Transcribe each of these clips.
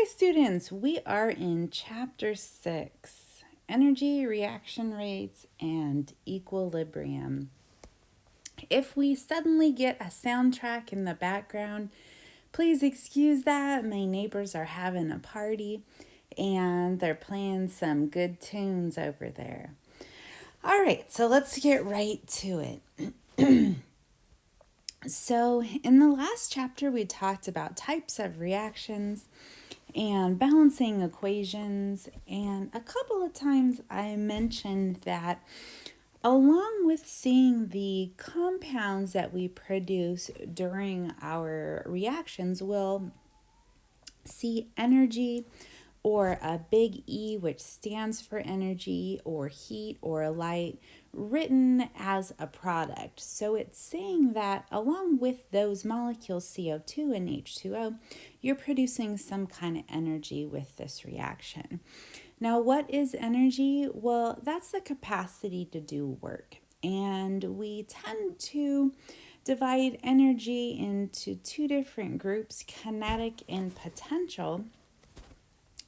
students, we are in chapter 6, energy, reaction rates, and equilibrium. If we suddenly get a soundtrack in the background, please excuse that. My neighbors are having a party and they're playing some good tunes over there. All right, so let's get right to it. So, in the last chapter, we talked about types of reactions and balancing equations, and a couple of times I mentioned that along with seeing the compounds that we produce during our reactions, we'll see energy or a big E, which stands for energy or heat or light, written as a product. So it's saying that along with those molecules CO2 and H2O, you're producing some kind of energy with this reaction. Now, what is energy? Well, that's the capacity to do work. And we tend to divide energy into two different groups, kinetic and potential.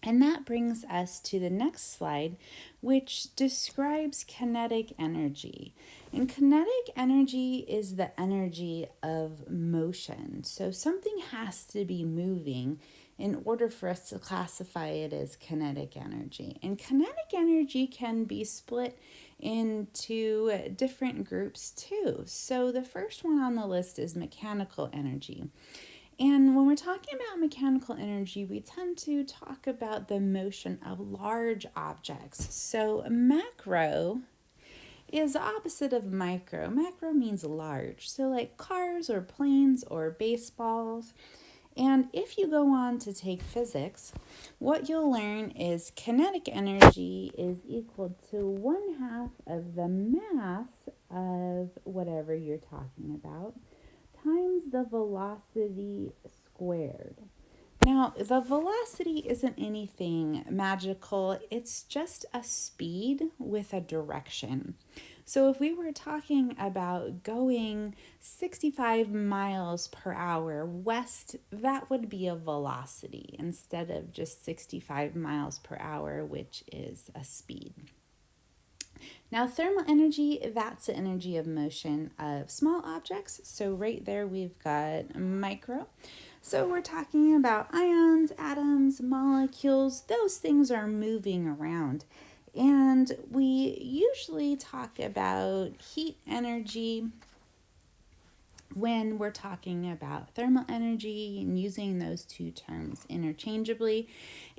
And that brings us to the next slide, which describes kinetic energy. And kinetic energy is the energy of motion. So something has to be moving in order for us to classify it as kinetic energy. And kinetic energy can be split into different groups too. So the first one on the list is mechanical energy. And when we're talking about mechanical energy, we tend to talk about the motion of large objects. So macro is the opposite of micro. Macro means large. So like cars or planes or baseballs. And if you go on to take physics, what you'll learn is kinetic energy is equal to 1/2 of the mass of whatever you're talking about times the velocity squared. Now, the velocity isn't anything magical, it's just a speed with a direction. So if we were talking about going 65 miles per hour west, that would be a velocity instead of just 65 miles per hour, which is a speed. Now, thermal energy, that's the energy of motion of small objects. So right there we've got micro. So we're talking about ions, atoms, molecules. Those things are moving around. And we usually talk about heat energy when we're talking about thermal energy and using those two terms interchangeably.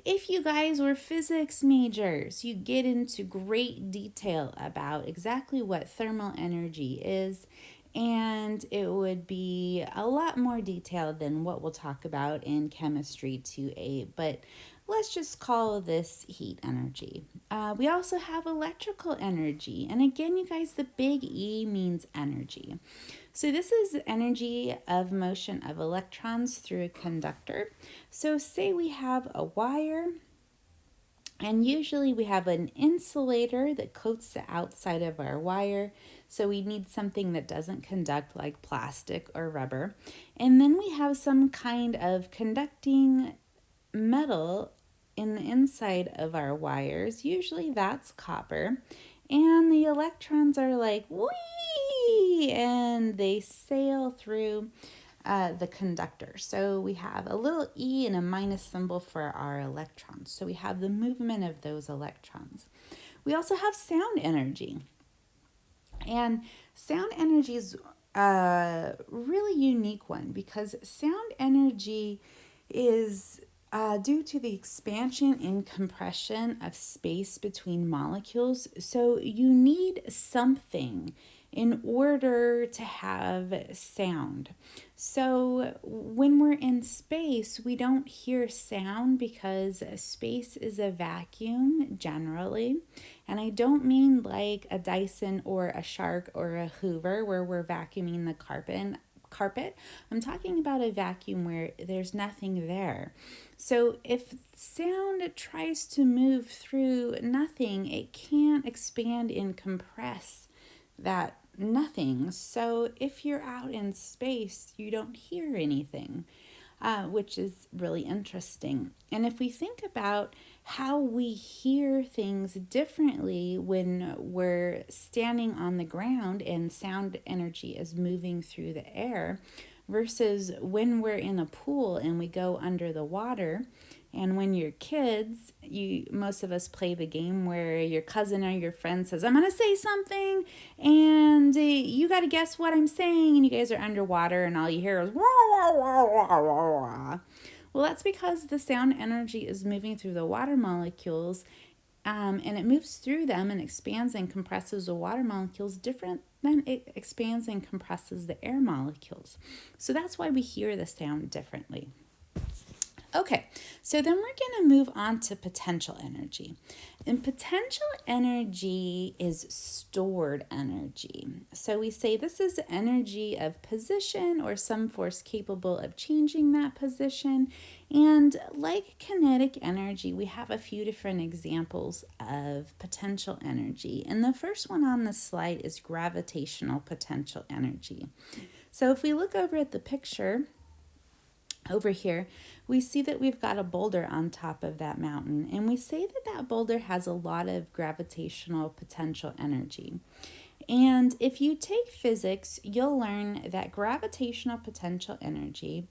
If you guys were physics majors, you get into great detail about exactly what thermal energy is, and it would be a lot more detailed than what we'll talk about in chemistry 2A, but let's just call this heat energy. We also have electrical energy, and again, you guys, the big E means energy. So this is energy of motion of electrons through a conductor. So say we have a wire, and usually we have an insulator that coats the outside of our wire. So we need something that doesn't conduct like plastic or rubber. And then we have some kind of conducting metal in the inside of our wires. Usually that's copper. And the electrons are like, whee! And they sail through the conductor. So we have a little E and a minus symbol for our electrons. So we have the movement of those electrons. We also have sound energy. And sound energy is a really unique one because sound energy is due to the expansion and compression of space between molecules. So you need something in order to have sound. So when we're in space, we don't hear sound because space is a vacuum generally. And I don't mean like a Dyson or a Shark or a Hoover where we're vacuuming the carpet. I'm talking about a vacuum where there's nothing there. So if sound tries to move through nothing, it can't expand and compress that nothing. So if you're out in space, you don't hear anything. which is really interesting. And if we think about how we hear things differently when we're standing on the ground and sound energy is moving through the air versus when we're in a pool and we go under the water. And when you're kids, most of us play the game where your cousin or your friend says, I'm going to say something, and you got to guess what I'm saying, and you guys are underwater, and all you hear is, wah, wah, wah, wah, wah, wah. Well, that's because the sound energy is moving through the water molecules, and it moves through them and expands and compresses the water molecules different than it expands and compresses the air molecules. So that's why we hear the sound differently. Okay, so then we're going to move on to potential energy. And potential energy is stored energy. So we say this is energy of position or some force capable of changing that position. And like kinetic energy, we have a few different examples of potential energy. And the first one on the slide is gravitational potential energy. So if we look over at the picture, over here, we see that we've got a boulder on top of that mountain, and we say that that boulder has a lot of gravitational potential energy. And if you take physics, you'll learn that gravitational potential energy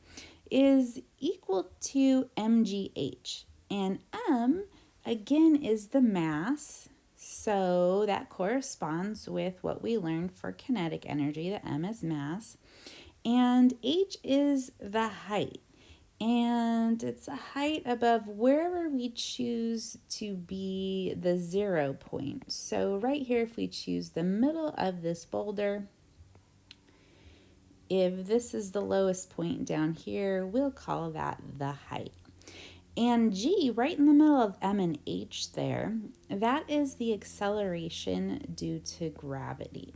is equal to mgh. And m, again, is the mass. So that corresponds with what we learned for kinetic energy, that m is mass. And h is the height. And it's a height above wherever we choose to be the 0 point. So right here, if we choose the middle of this boulder, if this is the lowest point down here, we'll call that the height. And g, right in the middle of m and h there, that is the acceleration due to gravity.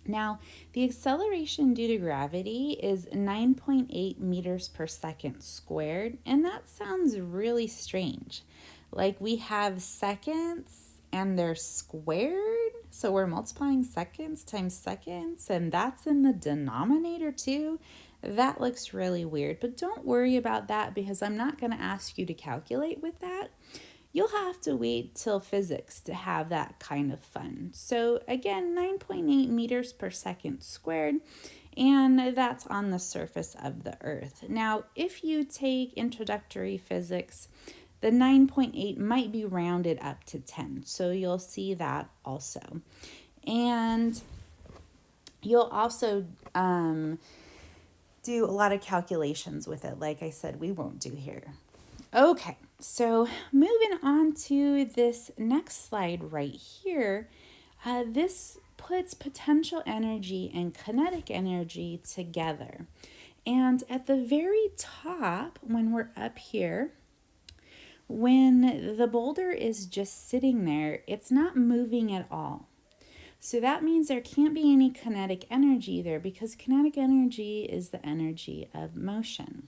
Now, the acceleration due to gravity is 9.8 meters per second squared, and that sounds really strange. Like we have seconds and they're squared, so we're multiplying seconds times seconds, and that's in the denominator too. That looks really weird, but don't worry about that because I'm not going to ask you to calculate with that. You'll have to wait till physics to have that kind of fun. So again, 9.8 meters per second squared, and that's on the surface of the Earth. Now, if you take introductory physics, the 9.8 might be rounded up to 10, so you'll see that also. And you'll also do a lot of calculations with it, like I said, we won't do here. Okay, so moving on to this next slide right here, this puts potential energy and kinetic energy together. And at the very top, when we're up here, when the boulder is just sitting there, it's not moving at all. So that means there can't be any kinetic energy there because kinetic energy is the energy of motion.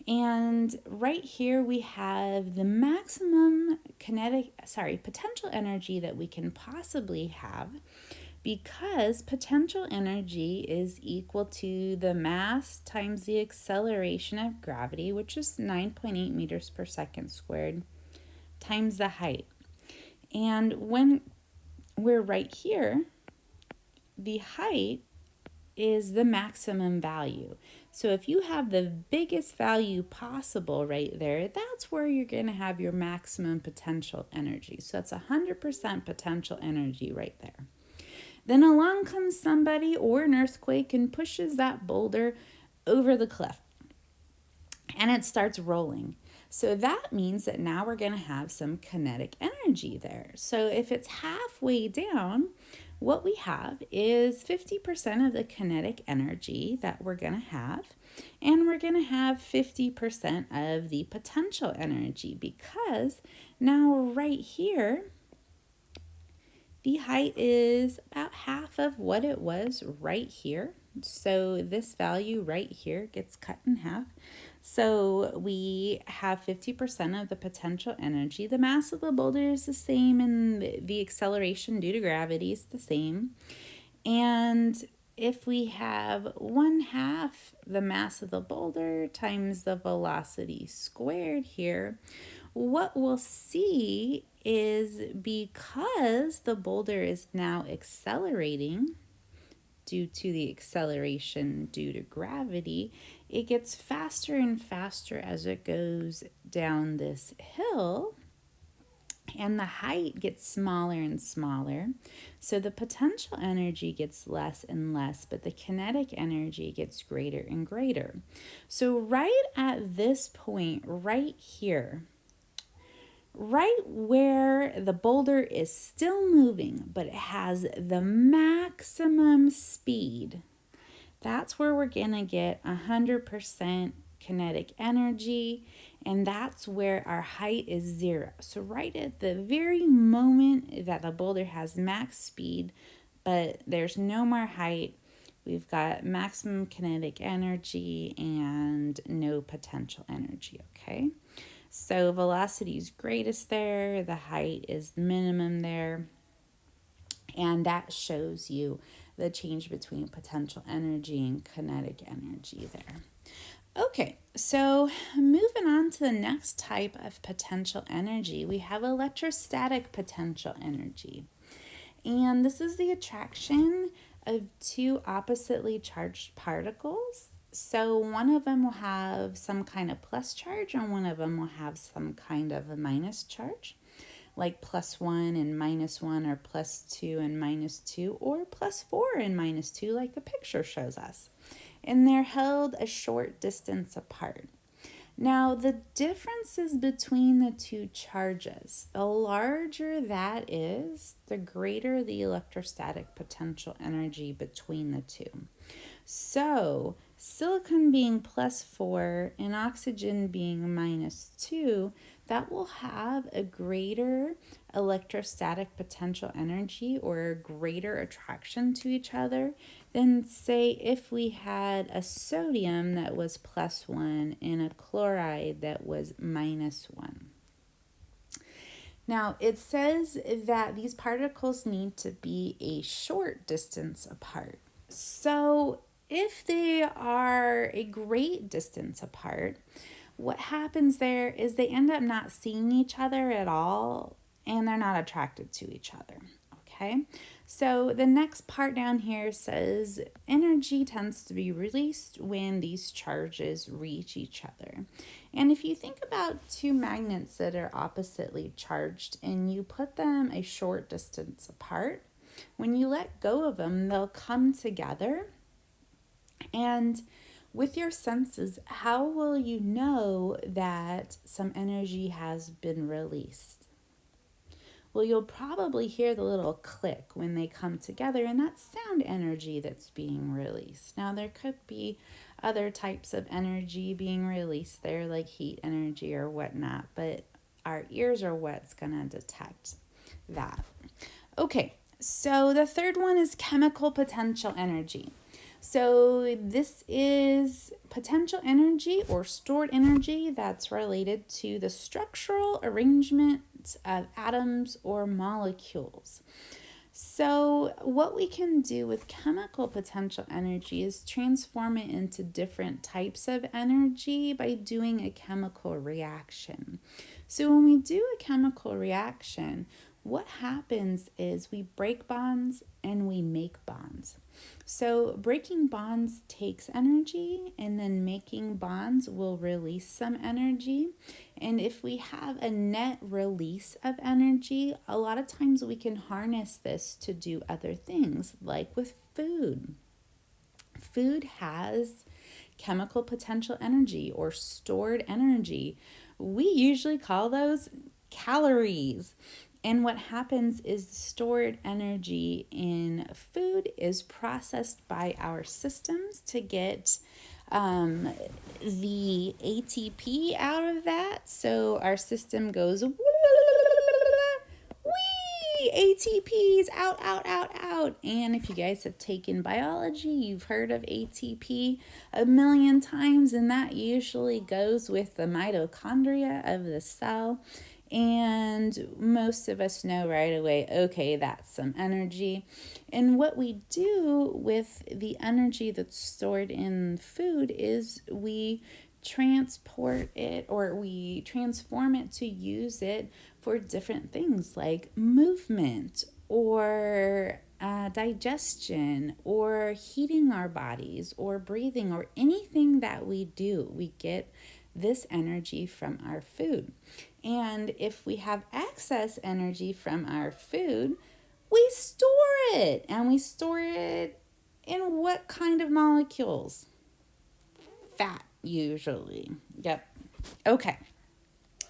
And right here we have the maximum potential energy that we can possibly have because potential energy is equal to the mass times the acceleration of gravity, which is 9.8 meters per second squared, times the height. And when we're right here, the height is the maximum value. So if you have the biggest value possible right there, that's where you're going to have your maximum potential energy. So that's 100% potential energy right there. Then along comes somebody or an earthquake and pushes that boulder over the cliff. And it starts rolling. So that means that now we're going to have some kinetic energy there. So if it's halfway down, what we have is 50% of the kinetic energy that we're going to have, and we're going to have 50% of the potential energy because now right here, the height is about half of what it was right here. So this value right here gets cut in half. So we have 50% of the potential energy. The mass of the boulder is the same and the acceleration due to gravity is the same. And if we have 1/2 the mass of the boulder times the velocity squared here, what we'll see is because the boulder is now accelerating due to the acceleration due to gravity, it gets faster and faster as it goes down this hill, and the height gets smaller and smaller. So the potential energy gets less and less, but the kinetic energy gets greater and greater. So right at this point, right here, right where the boulder is still moving, but it has the maximum speed, that's where we're going to get 100% kinetic energy, and that's where our height is 0. So right at the very moment that the boulder has max speed, but there's no more height, we've got maximum kinetic energy and no potential energy, okay? So velocity is greatest there, the height is minimum there, and that shows you the change between potential energy and kinetic energy there. Okay, so moving on to the next type of potential energy, we have electrostatic potential energy. And this is the attraction of two oppositely charged particles. So one of them will have some kind of plus charge and one of them will have some kind of a minus charge, like +1 and -1, or +2 and -2, or +4 and -2, like the picture shows us. And they're held a short distance apart. Now, the differences between the two charges, the larger that is, the greater the electrostatic potential energy between the two. So, silicon being +4 and oxygen being -2, that will have a greater electrostatic potential energy or a greater attraction to each other than, say, if we had a sodium that was +1 and a chloride that was -1. Now, it says that these particles need to be a short distance apart. So, if they are a great distance apart, what happens there is they end up not seeing each other at all and they're not attracted to each other. Okay, so the next part down here says energy tends to be released when these charges reach each other. And if you think about two magnets that are oppositely charged and you put them a short distance apart, when you let go of them, they'll come together. And with your senses, how will you know that some energy has been released? Well, you'll probably hear the little click when they come together, and that's sound energy that's being released. Now, there could be other types of energy being released there, like heat energy or whatnot, but our ears are what's going to detect that. Okay, so the third one is chemical potential energy. So this is potential energy or stored energy that's related to the structural arrangement of atoms or molecules. So what we can do with chemical potential energy is transform it into different types of energy by doing a chemical reaction. So when we do a chemical reaction, what happens is we break bonds and we make bonds. So breaking bonds takes energy, and then making bonds will release some energy. And if we have a net release of energy, a lot of times we can harness this to do other things, like with food. Food has chemical potential energy or stored energy. We usually call those calories. And what happens is the stored energy in food is processed by our systems to get the ATP out of that. So our system goes, wee, ATP's out, out, out, out. And if you guys have taken biology, you've heard of ATP a million times, and that usually goes with the mitochondria of the cell. And most of us know right away, okay, that's some energy. And what we do with the energy that's stored in food is we transport it, or we transform it to use it for different things like movement, or digestion, or heating our bodies, or breathing, or anything that we do. We get this energy from our food. And if we have excess energy from our food, we store it. And we store it in what kind of molecules? Fat, usually. Yep. Okay.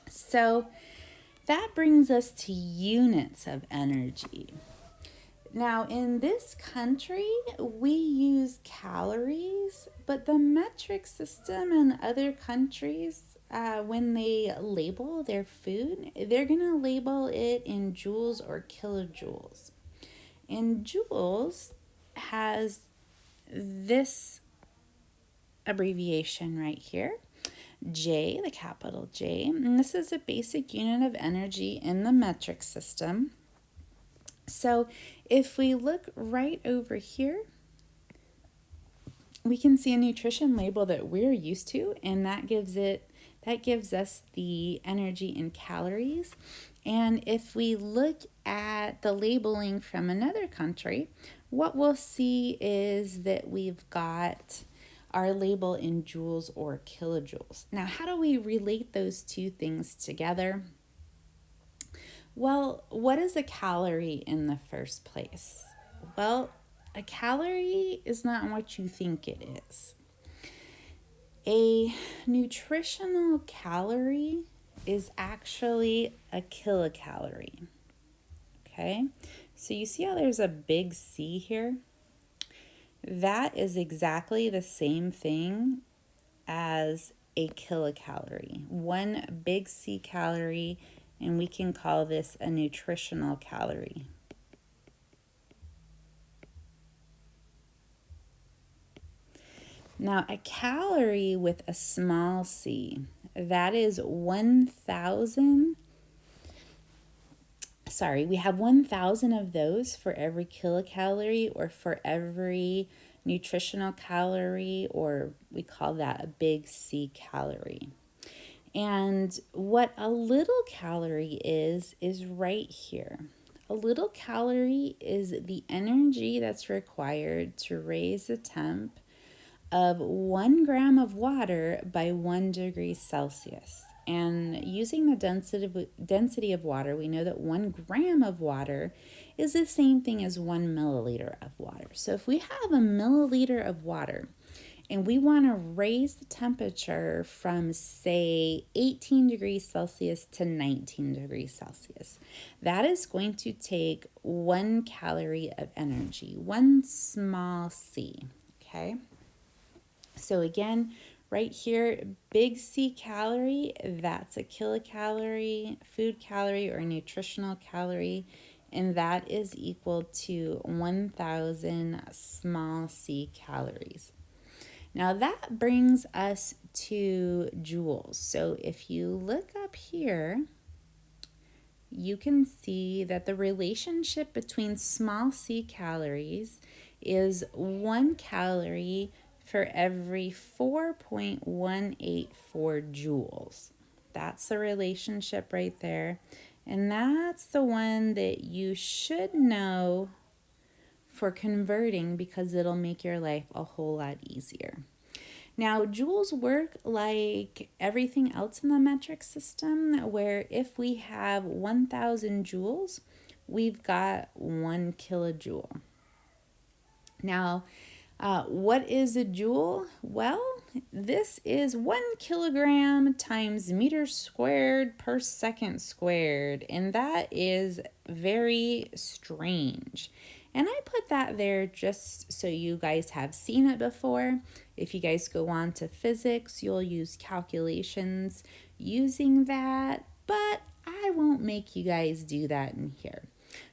So that brings us to units of energy. Now, in this country, we use calories, but the metric system in other countries, when they label their food, they're going to label it in joules or kilojoules. And joules has this abbreviation right here, J, the capital J. And this is a basic unit of energy in the metric system. So if we look right over here, we can see a nutrition label that we're used to, and that gives us the energy in calories. And if we look at the labeling from another country, what we'll see is that we've got our label in joules or kilojoules. Now, how do we relate those two things together? Well, what is a calorie in the first place? Well, a calorie is not what you think it is. A nutritional calorie is actually a kilocalorie. Okay, so you see how there's a big C here? That is exactly the same thing as a kilocalorie. One big C calorie, and we can call this a nutritional calorie. Now, a calorie with a small c, that is 1,000. Sorry, we have 1,000 of those for every kilocalorie, or for every nutritional calorie, or we call that a big C calorie. And what a little calorie is right here. A little calorie is the energy that's required to raise the temp of 1 gram of water by 1 degree Celsius. And using the density of water, we know that 1 gram of water is the same thing as 1 milliliter of water. So if we have a milliliter of water and we want to raise the temperature from, say, 18 degrees Celsius to 19 degrees Celsius, that is going to take 1 calorie of energy, 1 small c, okay? So again, right here, big C calorie, that's a kilocalorie, food calorie, or nutritional calorie, and that is equal to 1,000 small c calories. Now that brings us to joules. So if you look up here, you can see that the relationship between small c calories is 1 calorie for every 4.184 joules. That's the relationship right there. And that's the one that you should know for converting, because it'll make your life a whole lot easier. Now, joules work like everything else in the metric system, where if we have 1,000 joules, we've got 1 kilojoule. Now, what is a joule? Well, this is 1 kilogram times meter squared per second squared, and that is very strange. And I put that there just so you guys have seen it before. If you guys go on to physics, you'll use calculations using that, but I won't make you guys do that in here.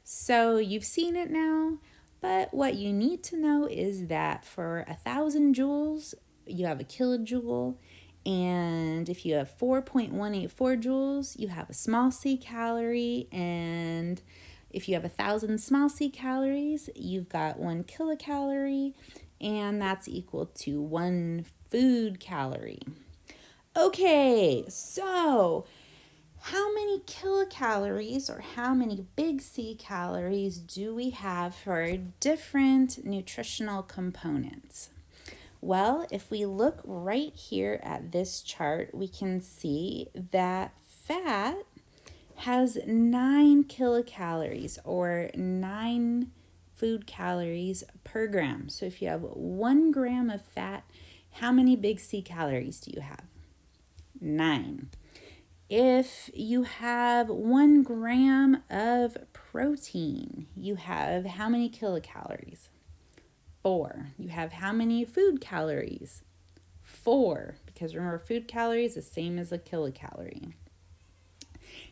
So you've seen it now. But what you need to know is that for 1,000 joules, you have a kilojoule. And if you have 4.184 joules, you have a small c calorie. And if you have 1,000 small c calories, you've got 1 kilocalorie, and that's equal to 1 food calorie. Okay, so how many kilocalories or how many big C calories do we have for different nutritional components? Well, if we look right here at this chart, we can see that fat has 9 kilocalories or 9 food calories per gram. So if you have 1 gram of fat, how many big C calories do you have? 9. If you have 1 gram of protein, you have how many kilocalories? 4. You have how many food calories? 4, because remember, food calories is the same as a kilocalorie.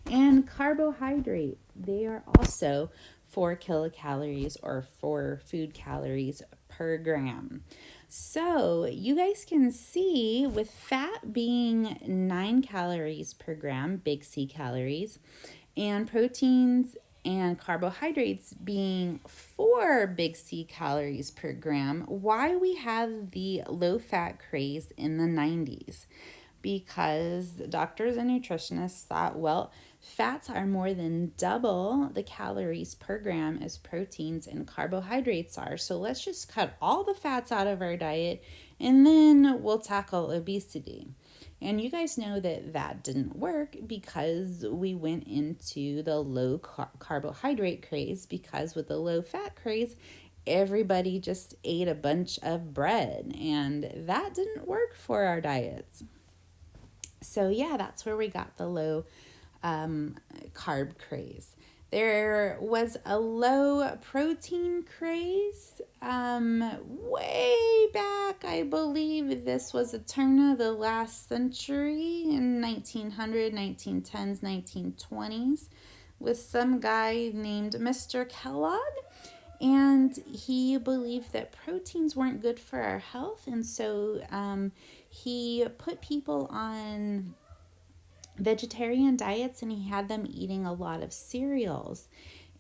And carbohydrates, they are also 4 kilocalories or 4 food calories per gram. So you guys can see with fat being 9 calories per gram, big C calories, and proteins and carbohydrates being 4 big C calories per gram, why we have the low fat craze in the 90s. Because doctors and nutritionists thought, well, fats are more than double the calories per gram as proteins and carbohydrates are. So let's just cut all the fats out of our diet and then we'll tackle obesity. And you guys know that that didn't work because we went into the low carbohydrate craze, because with the low fat craze, everybody just ate a bunch of bread and that didn't work for our diets. So yeah, that's where we got the low carb craze. There was a low protein craze way back. I believe this was the turn of the last century in 1900, 1910s, 1920s with some guy named Mr. Kellogg. And he believed that proteins weren't good for our health. And so he put people on vegetarian diets and he had them eating a lot of cereals.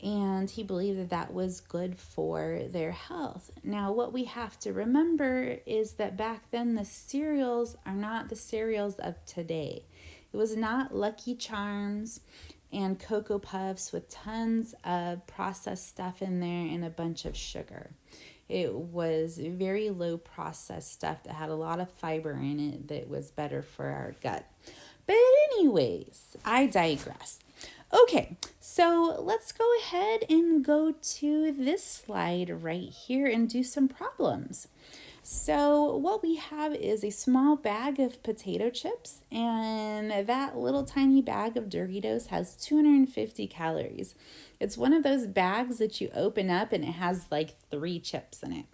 And he believed that that was good for their health. Now, what we have to remember is that back then the cereals are not the cereals of today. It was not Lucky Charms and Cocoa Puffs with tons of processed stuff in there and a bunch of sugar. It was very low processed stuff that had a lot of fiber in it that was better for our gut. But anyways, I digress. Okay, so let's go ahead and go to this slide right here and do some problems. So what we have is a small bag of potato chips, and that little tiny bag of Doritos has 250 calories. It's one of those bags that you open up and it has like 3 chips in it.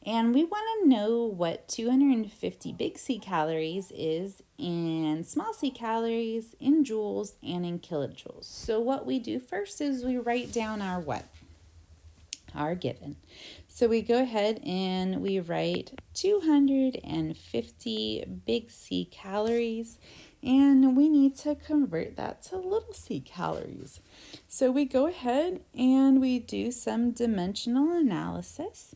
And we want to know what 250 big C calories is in small c calories, in joules, and in kilojoules. So what we do first is we write down our what? Our given. So we go ahead and we write 250 big C calories, and we need to convert that to little c calories. So we go ahead and we do some dimensional analysis.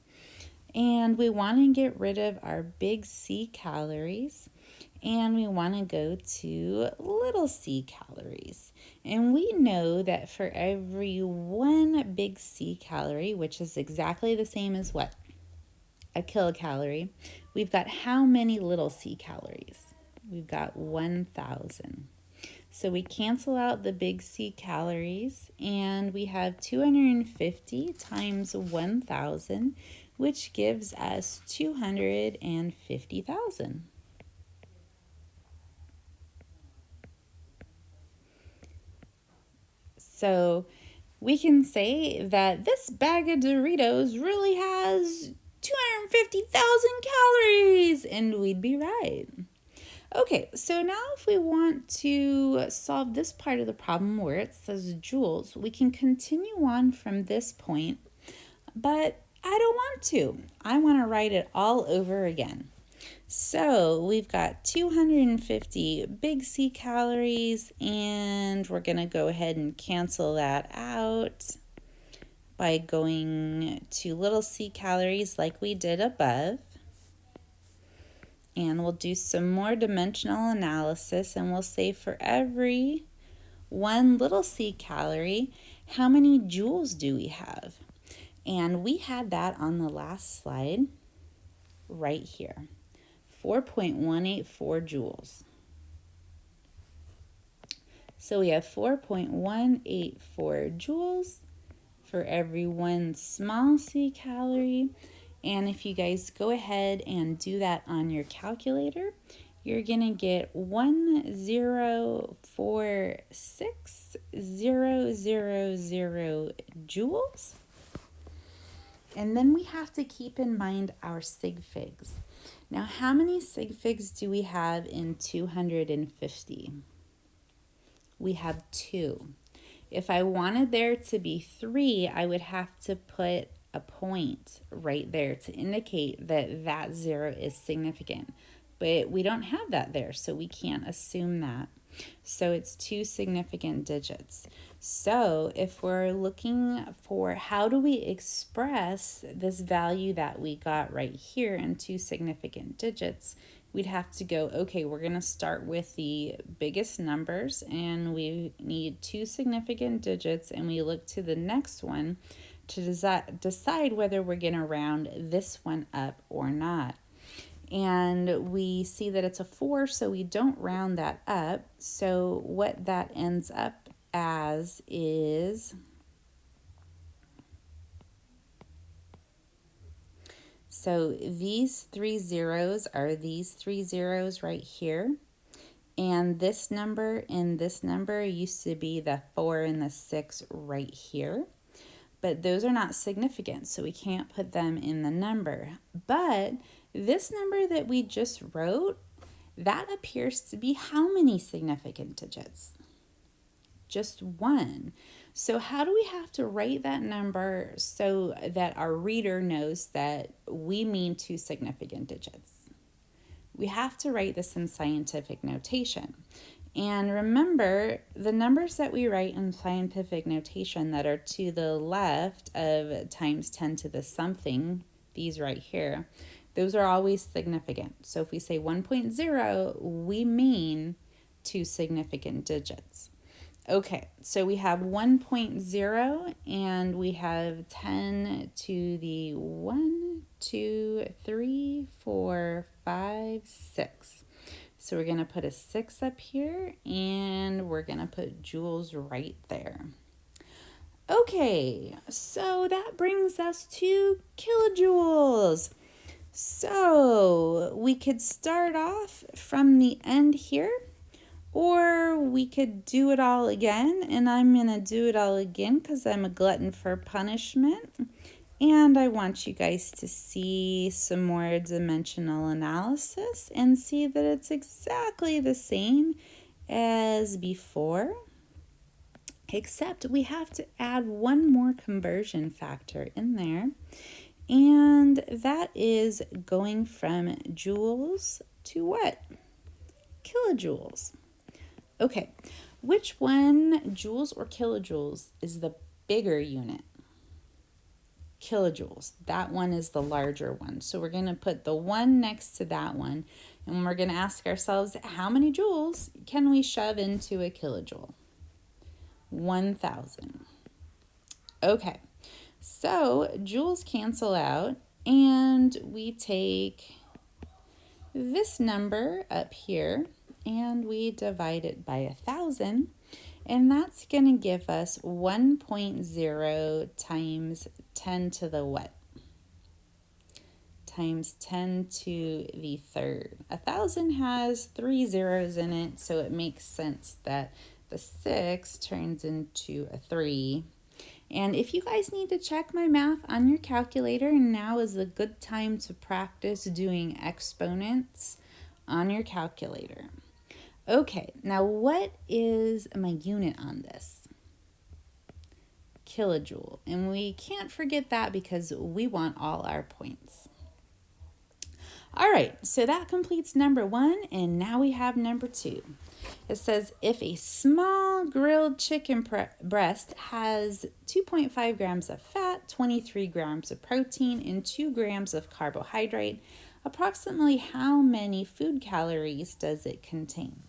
And we want to get rid of our big C calories, and we want to go to little c calories. And we know that for every 1 big C calorie, which is exactly the same as what? A kilocalorie, we've got how many little c calories? We've got 1,000. So we cancel out the big C calories, and we have 250 times 1,000, which gives us 250,000. So we can say that this bag of Doritos really has 250,000 calories, and we'd be right. Okay, so now if we want to solve this part of the problem where it says joules, we can continue on from this point, but I don't want to. I want to write it all over again. So we've got 250 big C calories, and we're going to go ahead and cancel that out by going to little c calories like we did above. And we'll do some more dimensional analysis, and we'll say for every 1 little c calorie, how many joules do we have? And we had that on the last slide right here, 4.184 joules. So we have 4.184 joules for every 1 small c calorie. And if you guys go ahead and do that on your calculator, you're going to get 1046000 joules. And then we have to keep in mind our sig figs. Now, how many sig figs do we have in 250? We have 2. If I wanted there to be 3, I would have to put a point right there to indicate that that 0 is significant. But we don't have that there, so we can't assume that. So it's 2 significant digits. So if we're looking for how do we express this value that we got right here in 2 significant digits, we'd have to go, okay, we're going to start with the biggest numbers, and we need 2 significant digits, and we look to the next one to decide whether we're going to round this one up or not. And we see that it's a 4, so we don't round that up. So what that ends up as is, so these 3 zeros are these 3 zeros right here. And this number and this number used to be the 4 and the 6 right here. But those are not significant, so we can't put them in the number. But this number that we just wrote, that appears to be how many significant digits? Just 1. So how do we have to write that number so that our reader knows that we mean 2 significant digits? We have to write this in scientific notation. And remember, the numbers that we write in scientific notation that are to the left of times 10 to the something, these right here, those are always significant. So if we say 1.0, we mean 2 significant digits. Okay, so we have 1.0 and we have 10 to the 1, 2, 3, 4, 5, 6. So we're going to put a 6 up here, and we're going to put joules right there. Okay, so that brings us to kilojoules. So we could start off from the end here, or we could do it all again, and I'm going to do it all again because I'm a glutton for punishment. And I want you guys to see some more dimensional analysis and see that it's exactly the same as before, except we have to add one more conversion factor in there, and that is going from joules to what? Kilojoules. Okay, which one, joules or kilojoules, is the bigger unit? Kilojoules. That one is the larger one. So we're going to put the 1 next to that one, and we're going to ask ourselves, how many joules can we shove into a kilojoule? 1,000. Okay, so joules cancel out, and we take this number up here, and we divide it by 1,000. And that's going to give us 1.0 times 10 to the what? Times 10 to the third. 1,000 has 3 zeros in it, so it makes sense that the 6 turns into a 3. And if you guys need to check my math on your calculator, now is a good time to practice doing exponents on your calculator. Okay, now what is my unit on this? Kilojoule. And we can't forget that because we want all our points. All right, so that completes number 1, and now we have number 2. It says if a small grilled chicken breast has 2.5 grams of fat, 23 grams of protein, and 2 grams of carbohydrate, approximately how many food calories does it contain?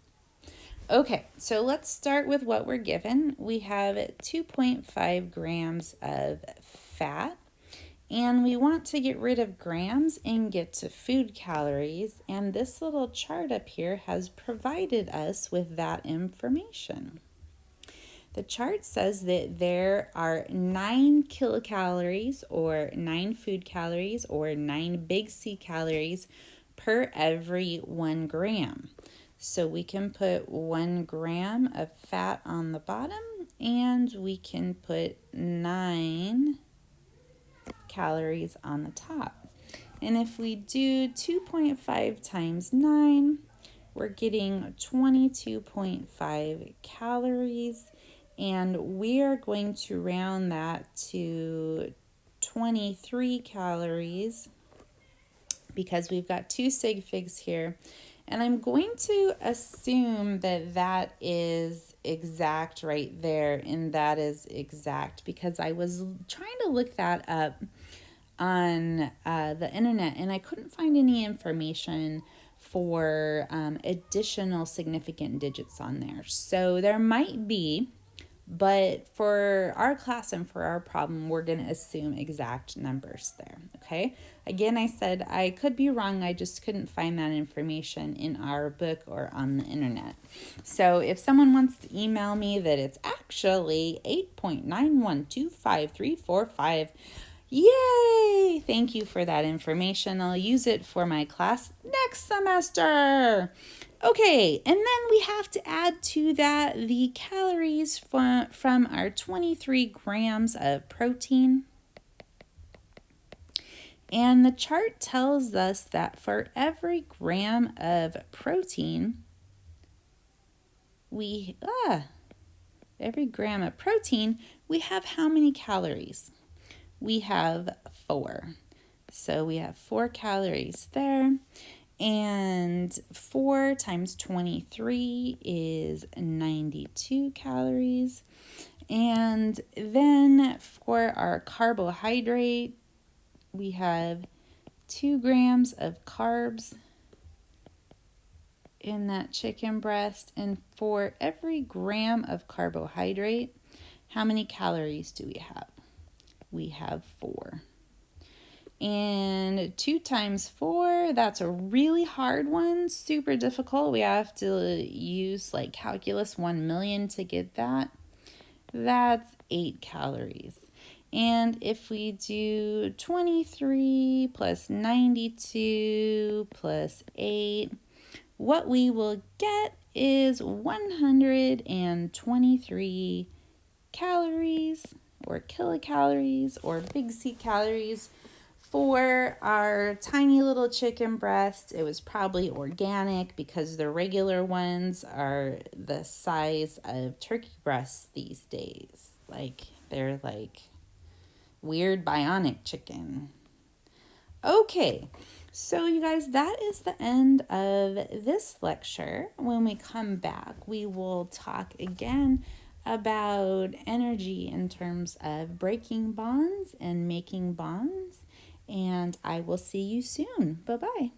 Okay, so let's start with what we're given. We have 2.5 grams of fat. And we want to get rid of grams and get to food calories. And this little chart up here has provided us with that information. The chart says that there are 9 kilocalories or 9 food calories or 9 big C calories per every 1 gram. So we can put 1 gram of fat on the bottom and we can put 9 calories on the top. And if we do 2.5 times 9, we're getting 22.5 calories. And we are going to round that to 23 calories because we've got 2 sig figs here. And I'm going to assume that that is exact right there, and that is exact because I was trying to look that up on the internet and I couldn't find any information for additional significant digits on there. So there might be, but for our class and for our problem, we're going to assume exact numbers there, okay? Again, I said I could be wrong. I just couldn't find that information in our book or on the internet. So if someone wants to email me that it's actually 8.9125345, yay! Thank you for that information. I'll use it for my class next semester. Okay, and then we have to add to that the calories from our 23 grams of protein. And the chart tells us that for every gram of protein, we have how many calories? We have 4. So we have 4 calories there. And 4 times 23 is 92 calories. And then for our carbohydrate, we have 2 grams of carbs in that chicken breast. And for every gram of carbohydrate, how many calories do we have? We have 4. And 2 times 4, that's a really hard one, super difficult. We have to use like calculus 1 million to get that. That's 8 calories. And if we do 23 plus 92 plus 8, what we will get is 123 calories or kilocalories or big C calories for our tiny little chicken breast. It was probably organic because the regular ones are the size of turkey breasts these days. Like they're like weird bionic chicken. Okay, so you guys, that is the end of this lecture. When we come back, we will talk again about energy in terms of breaking bonds and making bonds. And I will see you soon. Bye-bye.